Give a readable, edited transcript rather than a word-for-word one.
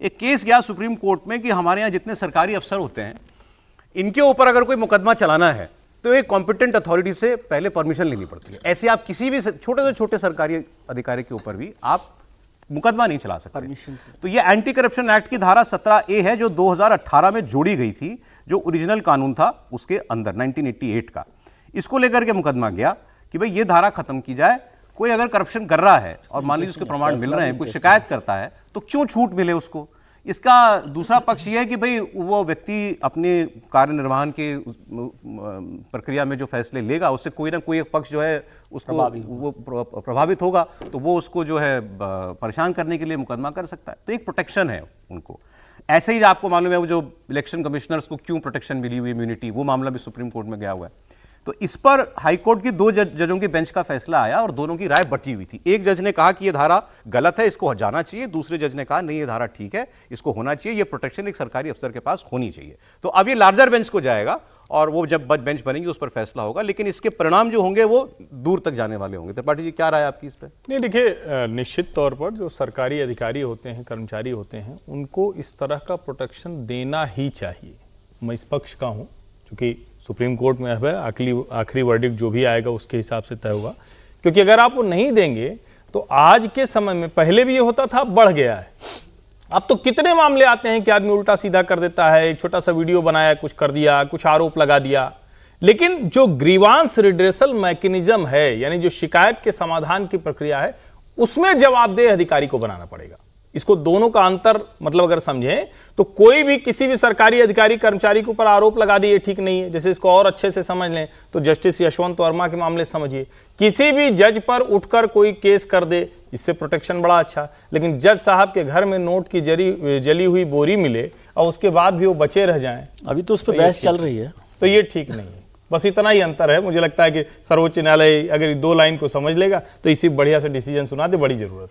एक केस गया supreme court में कि हमारे यहाँ जितने सरकारी अफसर होते हैं इनके ऊपर अगर कोई मुकदमा चलाना है तो एक कॉम्पिटेंट अथॉरिटी से पहले परमिशन लेनी पड़ती है। ऐसे आप किसी भी छोटे से छोटे सरकारी अधिकारी के ऊपर भी आप मुकदमा नहीं चला सकते। तो ये एंटी करप्शन एक्ट की धारा 17A है जो 2018 में जोड़ी गई थी, जो ओरिजिनल कानून था उसके अंदर 1988 का। इसको लेकर के मुकदमा गया कि भाई ये धारा खत्म की जाए। कोई अगर करप्शन कर रहा है और मान लीजिए उसके प्रमाण मिल रहे हैं, कोई शिकायत करता है तो क्यों छूट मिले उसको। इसका दूसरा पक्ष यह है कि भाई वो व्यक्ति अपने कार्य निर्वहन के प्रक्रिया में जो फैसले लेगा उससे कोई ना कोई एक पक्ष जो है उसको वो प्रभावित होगा, तो वो उसको जो है परेशान करने के लिए मुकदमा कर सकता है। तो एक प्रोटेक्शन है उनको। ऐसे ही आपको मालूम है वो जो इलेक्शन कमिश्नर्स को क्यों प्रोटेक्शन मिली हुई इम्यूनिटी, वो मामला भी सुप्रीम कोर्ट में गया हुआ है। तो इस पर हाईकोर्ट की 2 जजों की बेंच का फैसला आया और दोनों की राय बटी हुई थी। एक जज ने कहा कि यह धारा गलत है, इसको हटाना चाहिए। दूसरे जज ने कहा नहीं ये धारा ठीक है, इसको होना चाहिए, ये प्रोटेक्शन एक सरकारी अफसर के पास होनी चाहिए। तो अब ये लार्जर बेंच को जाएगा और वो जब बेंच बनेगी उस पर फैसला होगा, लेकिन इसके परिणाम जो होंगे वो दूर तक जाने वाले होंगे। त्रिपाठी जी क्या राय आपकी इस पर? नहीं, देखिए निश्चित तौर पर जो सरकारी अधिकारी होते हैं, कर्मचारी होते हैं, उनको इस तरह का प्रोटेक्शन देना ही चाहिए। मैं इस पक्ष का हूँ, क्योंकि सुप्रीम कोर्ट में अब आखिरी वर्डिक्ट जो भी आएगा उसके हिसाब से तय होगा। क्योंकि अगर आप वो नहीं देंगे तो आज के समय में, पहले भी ये होता था, बढ़ गया है। अब तो कितने मामले आते हैं कि आदमी उल्टा सीधा कर देता है, एक छोटा सा वीडियो बनाया, कुछ कर दिया, कुछ आरोप लगा दिया। लेकिन जो ग्रीवांस रिड्रेसल मैकेनिज्म है, यानी जो शिकायत के समाधान की प्रक्रिया है, उसमें जवाबदेह अधिकारी को बनाना पड़ेगा। इसको दोनों का अंतर मतलब अगर समझें तो कोई भी किसी भी सरकारी अधिकारी कर्मचारी के ऊपर आरोप लगा दिए ठीक नहीं है। जैसे इसको और अच्छे से समझ लें तो जस्टिस यशवंत वर्मा के मामले समझिए, किसी भी जज पर उठकर कोई केस कर दे, इससे प्रोटेक्शन बड़ा अच्छा। लेकिन जज साहब के घर में नोट की जली हुई बोरी मिले और उसके बाद भी वो बचे रह जाएं, अभी तो उस पर बहस चल रही है, तो ये ठीक नहीं है। बस इतना ही अंतर है। मुझे लगता है कि सर्वोच्च न्यायालय अगर 2 लाइन को समझ लेगा तो इसी बढ़िया से डिसीजन सुना दे, बड़ी जरूरत।